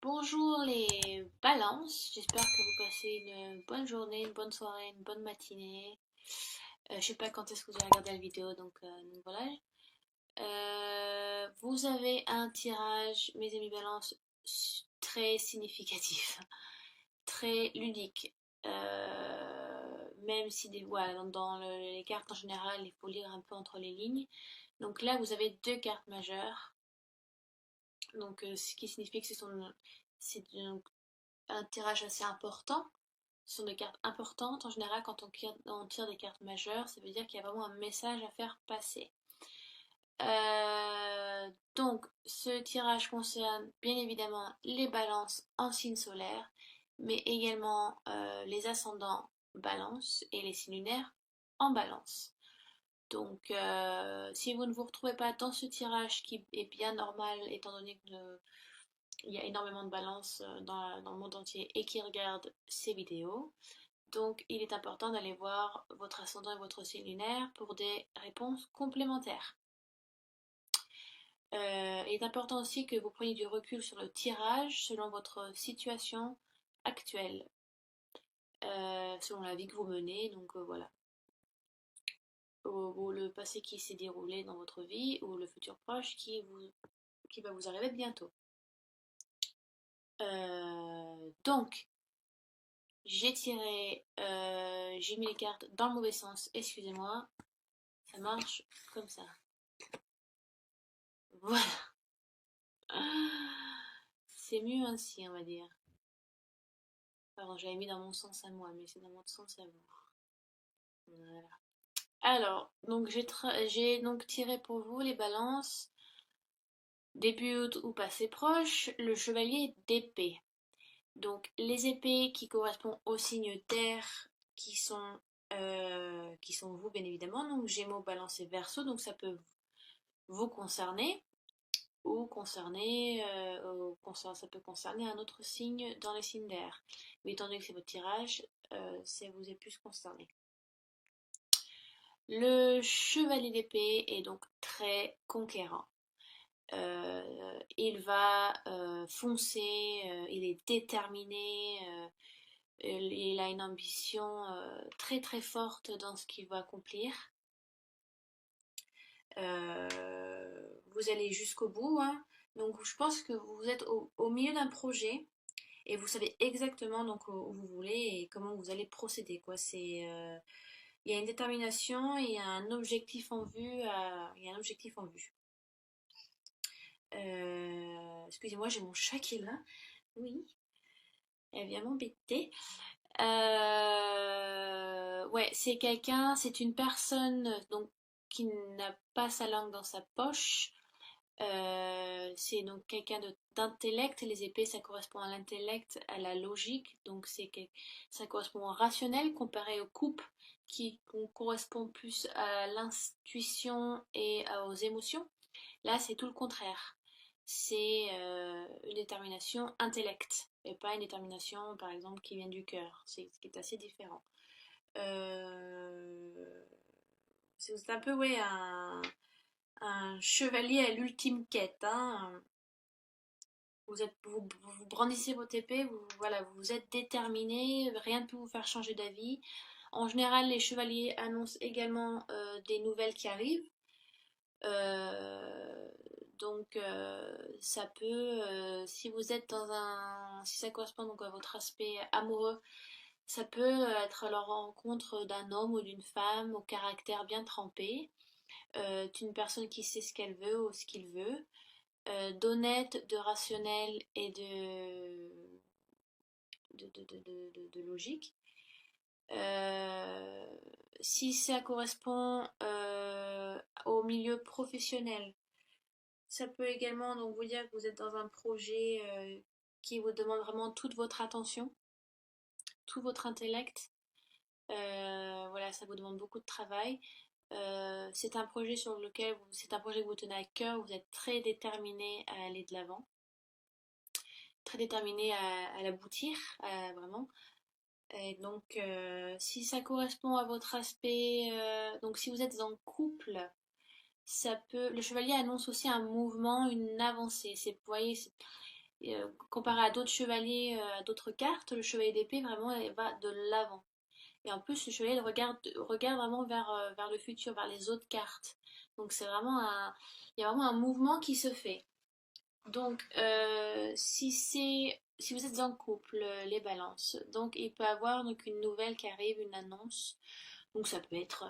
Bonjour les balances, j'espère que vous passez une bonne journée, une bonne soirée, une bonne matinée. Je sais pas quand est-ce que vous allez regarder la vidéo, donc voilà. Vous avez un tirage, mes amis balances, très significatif, très ludique. Même si voilà, les cartes en général, il faut lire un peu entre les lignes. Donc là, vous avez deux cartes majeures. Donc, ce qui signifie que c'est un tirage assez important. Ce sont des cartes importantes. En général, quand on tire des cartes majeures, ça veut dire qu'il y a vraiment un message à faire passer. Donc, ce tirage concerne bien évidemment les balances en signe solaire, mais également les ascendants balance et les signes lunaires en balance. Donc, si vous ne vous retrouvez pas dans ce tirage qui est bien normal, étant donné que il y a énormément de balances dans le monde entier et qui regardent ces vidéos. Donc il est important d'aller voir votre ascendant et votre signe lunaire pour des réponses complémentaires. Il est important aussi que vous preniez du recul sur le tirage selon votre situation actuelle, selon la vie que vous menez. Donc voilà. Ou le passé qui s'est déroulé dans votre vie, ou le futur proche qui va vous arriver bientôt. Donc, j'ai mis les cartes dans le mauvais sens, excusez-moi, ça marche comme ça. Voilà, c'est mieux ainsi, on va dire. Pardon, j'avais mis dans mon sens à moi, mais c'est dans mon sens à vous. Voilà. Alors, donc j'ai donc tiré pour vous les balances, début ou passé proche, le chevalier d'épée. Donc, les épées qui correspondent au signe terre, qui sont vous, bien évidemment. Donc, Gémeaux, Balance et Verseau. Donc, ça peut vous concerner ou ça peut concerner un autre signe dans les signes d'air. Mais étant donné que c'est votre tirage, ça vous est plus concerné. Le chevalier d'épée est donc très conquérant. Il va foncer, il est déterminé, il a une ambition très très forte dans ce qu'il va accomplir. Vous allez jusqu'au bout, hein. Donc je pense que vous êtes au milieu d'un projet et vous savez exactement donc où vous voulez et comment vous allez procéder, quoi. Il y a une détermination et un objectif en vue. Il y a un objectif en vue. Excusez-moi, j'ai mon chat qui est là. Oui, elle vient m'embêter. Ouais, c'est une personne donc qui n'a pas sa langue dans sa poche. C'est donc quelqu'un d'intellect. Les épées, ça correspond à l'intellect, à la logique. Donc ça correspond au rationnel comparé aux coupes qui correspond plus à l'intuition et aux émotions. Là, c'est tout le contraire. C'est une détermination intellect et pas une détermination, par exemple, qui vient du cœur. C'est ce qui est assez différent. Euh, c'est un peu, ouais, un chevalier à l'ultime quête, hein. Vous brandissez votre épée, voilà, vous êtes déterminé, rien ne peut vous faire changer d'avis. En général, les chevaliers annoncent également des nouvelles qui arrivent. Euh, ça peut, si vous êtes si ça correspond donc à votre aspect amoureux, ça peut être la rencontre d'un homme ou d'une femme au caractère bien trempé, d'une personne qui sait ce qu'elle veut ou ce qu'il veut, d'honnête, de rationnel et de logique. Euh, Si ça correspond au milieu professionnel, ça peut également donc vous dire que vous êtes dans un projet qui vous demande vraiment toute votre attention, tout votre intellect. Voilà, ça vous demande beaucoup de travail. C'est un projet c'est un projet que vous tenez à cœur, vous êtes très déterminé à aller de l'avant, très déterminé à l'aboutir, vraiment. Et donc, si ça correspond à votre aspect, donc si vous êtes en couple, le chevalier annonce aussi un mouvement, une avancée. Vous voyez, Comparé à d'autres chevaliers, à d'autres cartes, le chevalier d'épée vraiment va de l'avant. Et en plus, le chevalier regarde vraiment vers le futur, vers les autres cartes. Donc il y a vraiment un mouvement qui se fait. Donc, si vous êtes en couple, les balances, donc il peut y avoir donc une nouvelle qui arrive, une annonce. Donc ça peut être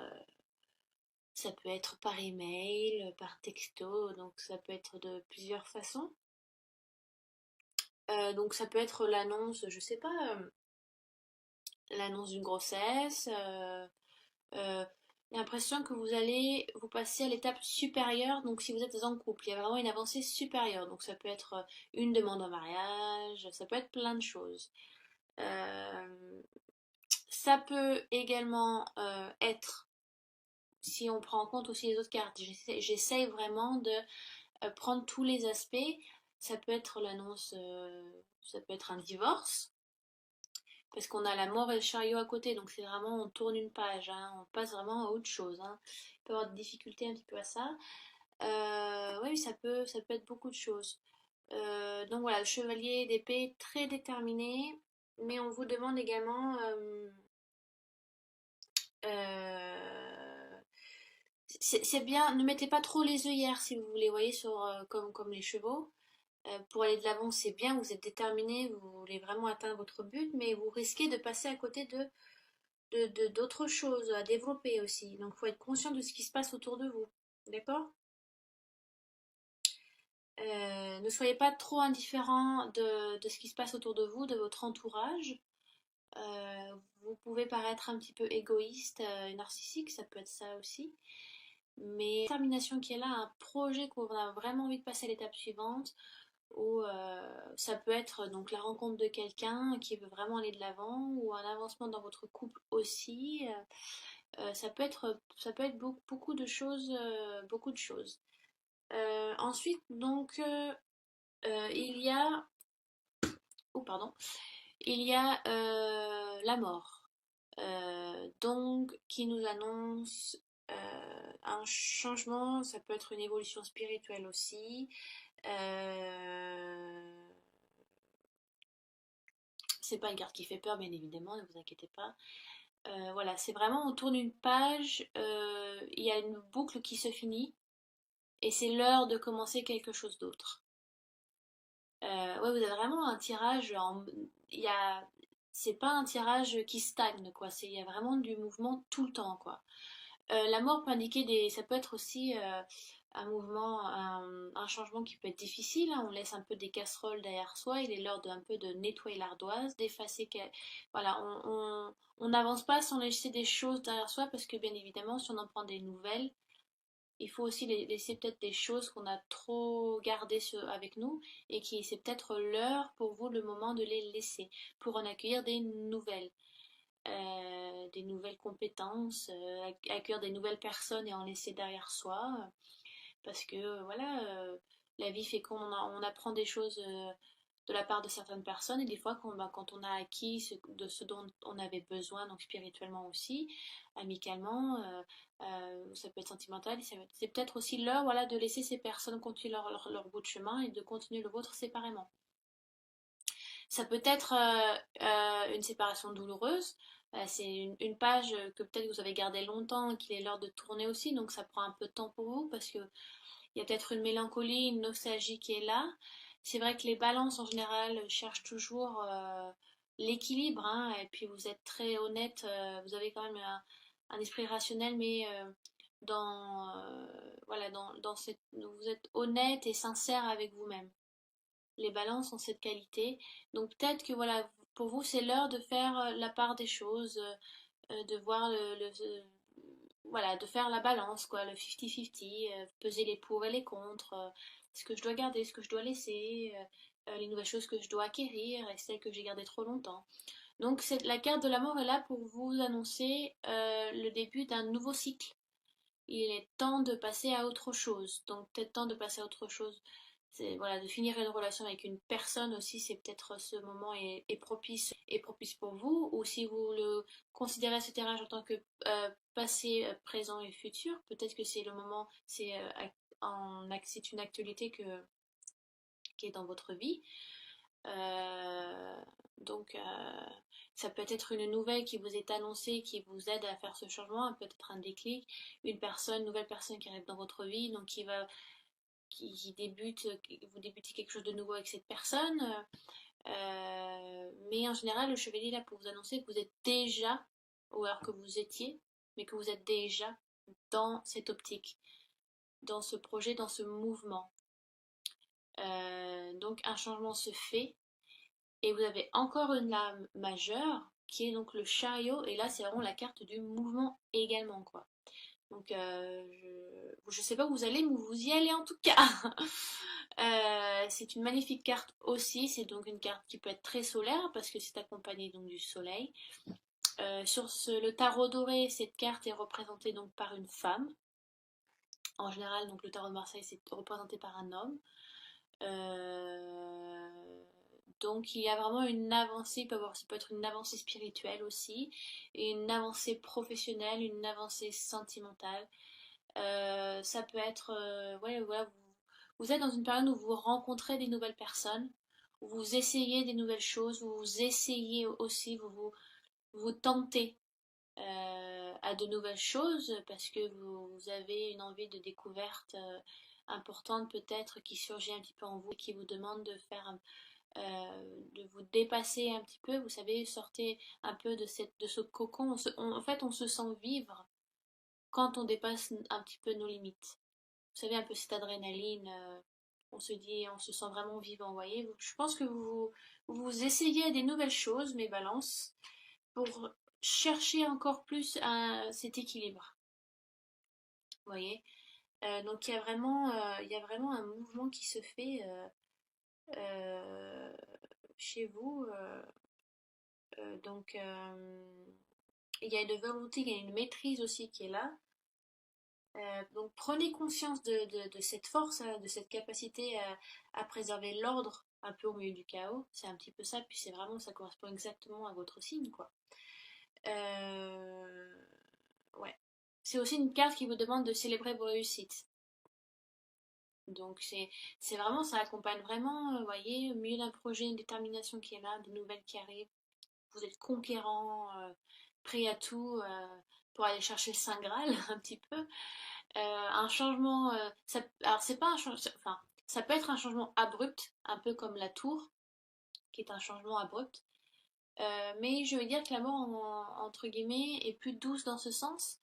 par email, par texto, donc ça peut être de plusieurs façons. Donc ça peut être l'annonce, je sais pas, l'annonce d'une grossesse. Euh, j'ai l'impression que vous allez vous passer à l'étape supérieure. Donc si vous êtes en couple, il y a vraiment une avancée supérieure. Donc ça peut être une demande en mariage, ça peut être plein de choses. Euh, Ça peut également être, si on prend en compte aussi les autres cartes, j'essaye vraiment de prendre tous les aspects. Ça peut être l'annonce, ça peut être un divorce, parce qu'on a la mort et le chariot à côté, donc c'est vraiment, on tourne une page, hein, on passe vraiment à autre chose. Hein. Il peut y avoir des difficultés un petit peu à ça. Oui, ça peut être beaucoup de choses. Donc voilà, le chevalier d'épée très déterminé, mais on vous demande également c'est bien, ne mettez pas trop les œillères si vous voulez, voyez, comme les chevaux. Pour aller de l'avant, c'est bien, vous êtes déterminé, vous voulez vraiment atteindre votre but, mais vous risquez de passer à côté d'autres choses à développer aussi. Donc, il faut être conscient de ce qui se passe autour de vous. D'accord? Ne soyez pas trop indifférent de ce qui se passe autour de vous, de votre entourage. Vous pouvez paraître un petit peu égoïste et narcissique, ça peut être ça aussi. Mais la détermination qui est là, un projet qu'on a vraiment envie de passer à l'étape suivante, ou ça peut être donc la rencontre de quelqu'un qui veut vraiment aller de l'avant, ou un avancement dans votre couple aussi. Ça peut être beaucoup de choses, beaucoup de choses. Ensuite, donc, il y a, oh pardon, il y a la mort, donc qui nous annonce un changement. Ça peut être une évolution spirituelle aussi. Euh, c'est pas une carte qui fait peur, bien évidemment, ne vous inquiétez pas. Voilà, c'est vraiment, on tourne une page, il y a une boucle qui se finit, et c'est l'heure de commencer quelque chose d'autre. Ouais, vous avez vraiment un tirage il y a, c'est pas un tirage qui stagne, quoi. Il y a vraiment du mouvement tout le temps, quoi. La mort peut indiquer ça peut être aussi un mouvement, un changement qui peut être difficile. Hein. On laisse un peu des casseroles derrière soi. Il est l'heure d'un peu de nettoyer l'ardoise, d'effacer. Voilà, on n'avance pas sans laisser des choses derrière soi parce que bien évidemment, si on en prend des nouvelles, il faut aussi laisser peut-être des choses qu'on a trop gardées avec nous et qui c'est peut-être l'heure pour vous, le moment de les laisser pour en accueillir des nouvelles compétences, accueillir des nouvelles personnes et en laisser derrière soi. Parce que voilà, la vie fait on apprend des choses de la part de certaines personnes et des fois quand on a acquis de ce dont on avait besoin, donc spirituellement aussi, amicalement, ça peut être sentimental, c'est peut-être aussi l'heure voilà, de laisser ces personnes continuer leur bout de chemin et de continuer le vôtre séparément. Ça peut être une séparation douloureuse. C'est une page que peut-être vous avez gardée longtemps et qu'il est l'heure de tourner aussi, donc ça prend un peu de temps pour vous parce qu'il y a peut-être une mélancolie, une nostalgie qui est là. C'est vrai que les balances en général cherchent toujours l'équilibre, hein, et puis vous êtes très honnête, vous avez quand même un esprit rationnel, mais voilà, vous êtes honnête et sincère avec vous-même. Les balances ont cette qualité. Donc peut-être que voilà, pour vous, c'est l'heure de faire la part des choses, de voir voilà, de faire la balance, quoi, le 50-50, peser les pour et les contre, ce que je dois garder, ce que je dois laisser, les nouvelles choses que je dois acquérir et celles que j'ai gardées trop longtemps. Donc la carte de la mort est là pour vous annoncer le début d'un nouveau cycle. Il est temps de passer à autre chose. Donc peut-être temps de passer à autre chose. C'est voilà, de finir une relation avec une personne aussi, c'est peut-être ce moment est propice pour vous. Ou si vous le considérez ce tirage en tant que passé, présent et futur, peut-être que c'est le moment, c'est une actualité qui est dans votre vie. Euh, donc, ça peut être une nouvelle qui vous est annoncée, qui vous aide à faire ce changement, peut-être un déclic, une nouvelle personne qui arrive dans votre vie, donc qui débute, vous débutez quelque chose de nouveau avec cette personne. Mais en général, le chevalier est là pour vous annoncer que vous êtes déjà, ou alors que vous étiez, mais que vous êtes déjà dans cette optique, dans ce projet, dans ce mouvement. Donc un changement se fait et vous avez encore une lame majeure qui est donc le chariot et là c'est vraiment la carte du mouvement également quoi. Donc je sais pas où vous allez mais vous y allez en tout cas. C'est une magnifique carte aussi, c'est donc une carte qui peut être très solaire parce que c'est accompagné donc du soleil. Le tarot doré, cette carte est représentée donc par une femme. En général, donc le tarot de Marseille, c'est représenté par un homme. Euh, donc il y a vraiment une avancée, ça peut être une avancée spirituelle aussi, et une avancée professionnelle, une avancée sentimentale. Ça peut être, ouais, voilà, vous êtes dans une période où vous rencontrez des nouvelles personnes, où vous essayez des nouvelles choses, où vous essayez aussi, vous tentez à de nouvelles choses parce que vous avez une envie de découverte importante peut-être qui surgit un petit peu en vous et qui vous demande de vous dépasser un petit peu, vous savez, sortez un peu de ce cocon. En fait, on se sent vivre quand on dépasse un petit peu nos limites. Vous savez, un peu cette adrénaline, on se dit, on se sent vraiment vivant, vous voyez. Je pense que vous essayez des nouvelles choses, mes balances, pour chercher encore plus cet équilibre, vous voyez. Donc il y a vraiment un mouvement qui se fait euh, chez vous. Donc, il y a une volonté, il y a une maîtrise aussi qui est là. Donc, prenez conscience de cette force, de cette capacité à préserver l'ordre un peu au milieu du chaos. C'est un petit peu ça, puis c'est vraiment, ça correspond exactement à votre signe, quoi. Euh, ouais. C'est aussi une carte qui vous demande de célébrer vos réussites. Donc, c'est vraiment, ça accompagne vraiment, vous voyez, au milieu d'un projet, une détermination qui est là, des nouvelles qui arrivent. Vous êtes conquérant, prêt à tout pour aller chercher le Saint Graal un petit peu. Un changement, alors c'est pas un changement, enfin, ça peut être un changement abrupt, un peu comme la tour, qui est un changement abrupt. Mais je veux dire que la mort, entre guillemets, est plus douce dans ce sens,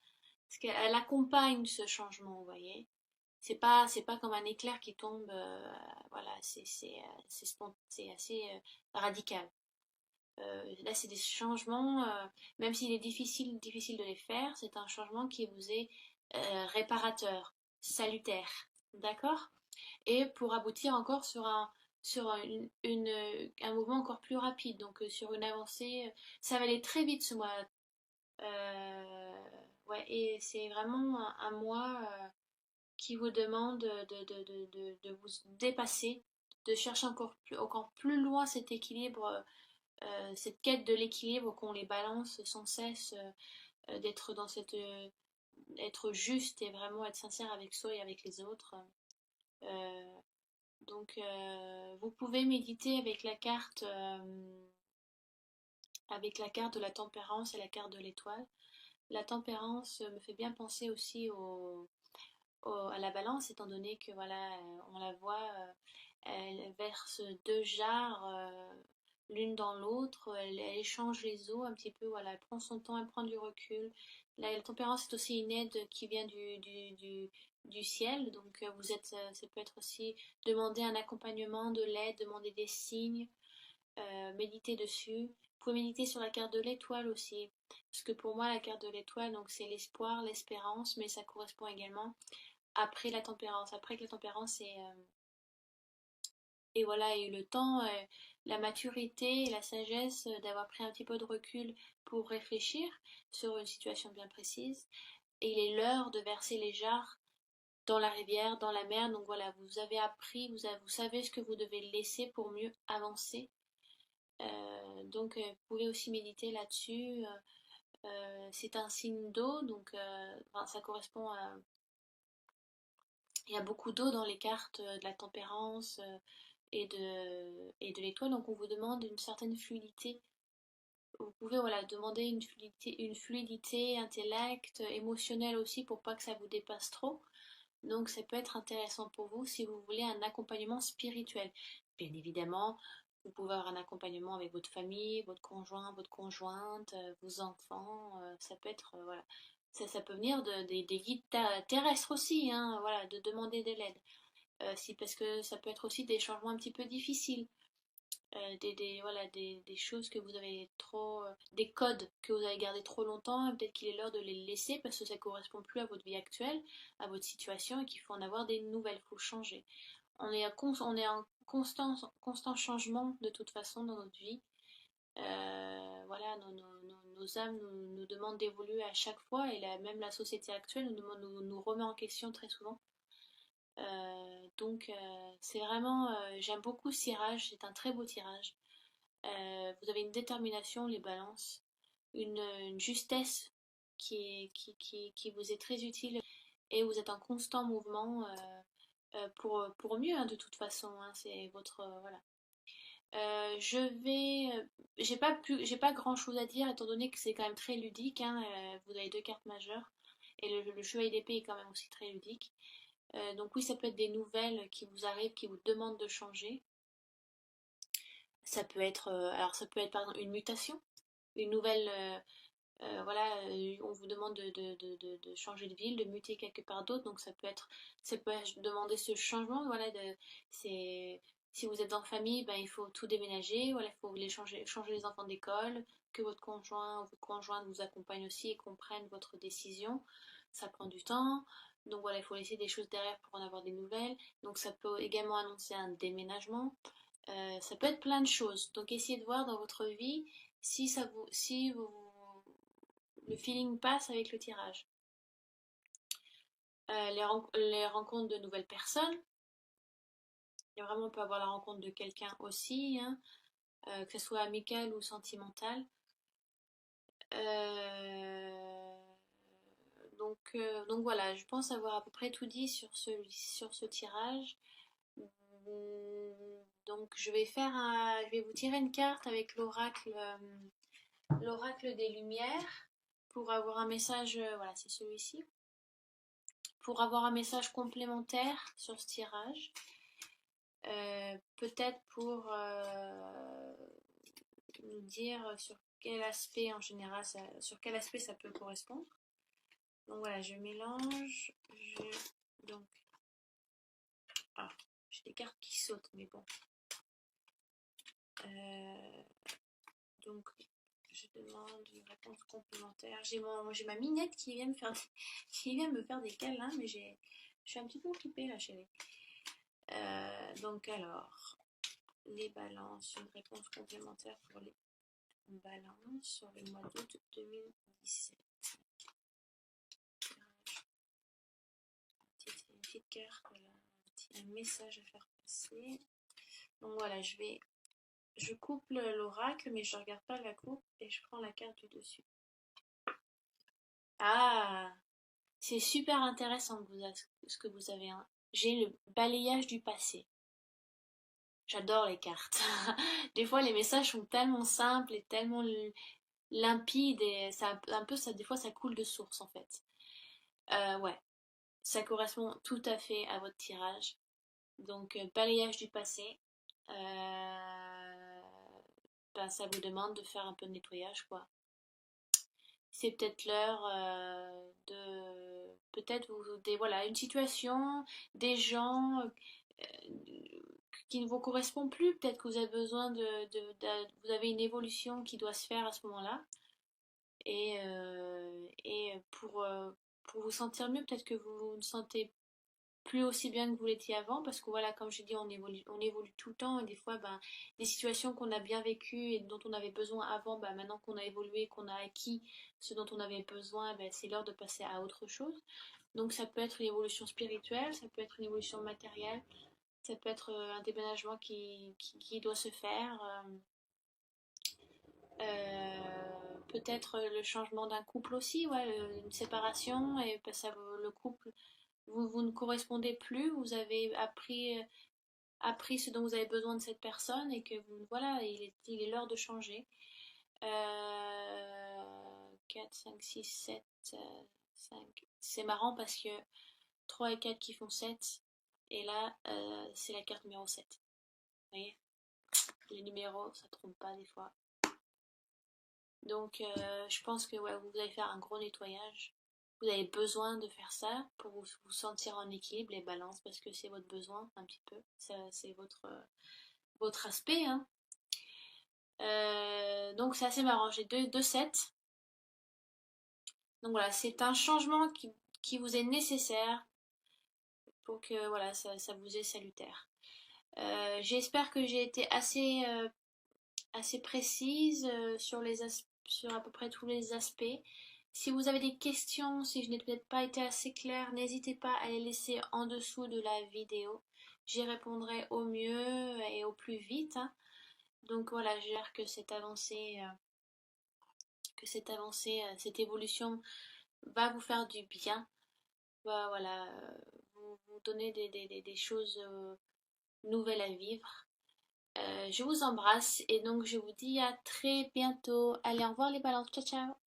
parce qu'elle accompagne ce changement, vous voyez. C'est pas comme un éclair qui tombe, voilà, c'est assez radical. Là, c'est des changements, même s'il est difficile de les faire, c'est un changement qui vous est réparateur, salutaire, d'accord? Et pour aboutir encore sur un mouvement encore plus rapide, donc sur une avancée, ça va aller très vite ce mois. Euh, ouais, et c'est vraiment un mois qui vous demande de vous dépasser, de chercher encore plus loin cet équilibre cette quête de l'équilibre qu'on les balance sans cesse, d'être dans cette être juste et vraiment être sincère avec soi et avec les autres. Euh, donc vous pouvez méditer avec la carte de la tempérance et la carte de l'étoile. La tempérance me fait bien penser aussi à la balance, étant donné que voilà, on la voit, elle verse deux jarres l'une dans l'autre, elle échange les eaux un petit peu, voilà, elle prend son temps, elle prend du recul. La tempérance est aussi une aide qui vient du ciel, donc ça peut être aussi demander un accompagnement, de l'aide, demander des signes, méditer dessus. Vous pouvez méditer sur la carte de l'étoile aussi, parce que pour moi la carte de l'étoile, donc c'est l'espoir, l'espérance, mais ça correspond également après la tempérance. Après que la tempérance et voilà, et le temps, la maturité et la sagesse d'avoir pris un petit peu de recul pour réfléchir sur une situation bien précise. Et il est l'heure de verser les jarres dans la rivière, dans la mer. Donc voilà, vous avez appris, vous savez ce que vous devez laisser pour mieux avancer. Donc vous pouvez aussi méditer là-dessus. C'est un signe d'eau, donc enfin, ça correspond à... Il y a beaucoup d'eau dans les cartes de la tempérance, et de l'étoile. Donc on vous demande une certaine fluidité. Vous pouvez voilà, demander une fluidité intellect, émotionnelle aussi pour pas que ça vous dépasse trop. Donc ça peut être intéressant pour vous si vous voulez un accompagnement spirituel. Bien évidemment, vous pouvez avoir un accompagnement avec votre famille, votre conjoint, votre conjointe, vos enfants. Ça peut être voilà, ça peut venir des guides terrestres aussi, hein, voilà, de demander de l'aide. Si, parce que ça peut être aussi des changements un petit peu difficiles. Voilà, des choses que vous avez trop, des codes que vous avez gardés trop longtemps, et peut-être qu'il est l'heure de les laisser parce que ça ne correspond plus à votre vie actuelle, à votre situation, et qu'il faut en avoir des nouvelles, il faut changer. On est en constant changement de toute façon dans notre vie. Voilà, nos âmes nous demandent d'évoluer à chaque fois, et même la société actuelle nous remet en question très souvent. C'est vraiment, j'aime beaucoup ce tirage, c'est un très beau tirage. Vous avez une détermination, les balances, une justesse qui vous est très utile, et vous êtes en constant mouvement pour mieux, hein, de toute façon, hein, c'est votre voilà. Je vais, j'ai pas grand chose à dire étant donné que c'est quand même très ludique, hein, vous avez deux cartes majeures et le chevalier d'épée est quand même aussi très ludique. Donc oui, ça peut être des nouvelles qui vous arrivent, qui vous demandent de changer. Ça peut être, alors ça peut être par exemple une mutation, une nouvelle, voilà, on vous demande de changer de ville, de muter quelque part d'autre, donc ça peut demander ce changement, voilà, si vous êtes en famille, ben, il faut tout déménager, voilà, il faut changer les enfants d'école, que votre conjoint ou votre conjointe vous accompagne aussi et comprenne votre décision, ça prend du temps, donc voilà, il faut laisser des choses derrière pour en avoir des nouvelles, donc ça peut également annoncer un déménagement, ça peut être plein de choses, donc essayez de voir dans votre vie si le feeling passe avec le tirage. Les rencontres de nouvelles personnes. Et vraiment, on peut avoir la rencontre de quelqu'un aussi, hein, que ce soit amical ou sentimental. Euh, donc voilà, je pense avoir à peu près tout dit sur ce tirage. Donc je vais vous tirer une carte avec l'oracle des Lumières pour avoir un message. Voilà, c'est celui-ci. Pour avoir un message complémentaire sur ce tirage. Peut-être pour nous dire sur quel aspect en général, sur quel aspect ça peut correspondre. Donc voilà, je mélange. Donc, ah, j'ai des cartes qui sautent, mais bon. Euh, donc, je demande une réponse complémentaire. J'ai ma minette qui vient qui vient me faire des câlins, mais je suis un petit peu occupée là, chérie. Donc alors, les balances, une réponse complémentaire pour les balances sur le mois d'août 2017. Une petite carte, voilà, un message à faire passer. Donc voilà, je coupe l'oracle, mais je ne regarde pas la coupe et je prends la carte du dessus. Ah, c'est super intéressant ce que vous avez. Hein. J'ai le balayage du passé. J'adore les cartes. Des fois, les messages sont tellement simples et tellement limpides et ça, un peu, ça, des fois, ça coule de source en fait. Ouais, ça correspond tout à fait à votre tirage. Donc, balayage du passé. Ben, ça vous demande de faire un peu de nettoyage, quoi. C'est peut-être l'heure de peut-être voilà une situation, des gens qui ne vous correspondent plus. Peut-être que vous avez besoin vous avez une évolution qui doit se faire à ce moment-là. Et pour vous sentir mieux, peut-être que vous ne sentez plus aussi bien que vous l'étiez avant, parce que voilà, comme j'ai dit, on évolue tout le temps, et des fois, ben, des situations qu'on a bien vécues et dont on avait besoin avant, ben, maintenant qu'on a évolué, qu'on a acquis ce dont on avait besoin, ben, c'est l'heure de passer à autre chose. Donc ça peut être une évolution spirituelle, ça peut être une évolution matérielle, ça peut être un déménagement qui doit se faire. Peut-être le changement d'un couple aussi, ouais, une séparation, et ben, le couple, vous ne correspondez plus, vous avez appris appris ce dont vous avez besoin de cette personne et que vous, voilà, il est l'heure de changer. 4, 5, 6, 7, 5. C'est marrant parce que 3 et 4 qui font 7. Et là, c'est la carte numéro 7. Vous voyez? Les numéros, ça trompe pas des fois. Donc, je pense que ouais, vous allez faire un gros nettoyage. Vous avez besoin de faire ça pour vous sentir en équilibre, les balances, parce que c'est votre besoin, un petit peu. C'est votre aspect, hein. Donc, c'est assez marrant. J'ai deux sets. Donc, voilà, c'est un changement qui vous est nécessaire pour que voilà, ça vous est salutaire. J'espère que j'ai été assez précise sur à peu près tous les aspects. Si vous avez des questions, si je n'ai peut-être pas été assez claire, n'hésitez pas à les laisser en dessous de la vidéo. J'y répondrai au mieux et au plus vite, hein. Donc voilà, j'espère cette évolution va vous faire du bien, va voilà, vous donner des choses nouvelles à vivre. Je vous embrasse et donc je vous dis à très bientôt. Allez, au revoir les balances. Ciao, ciao.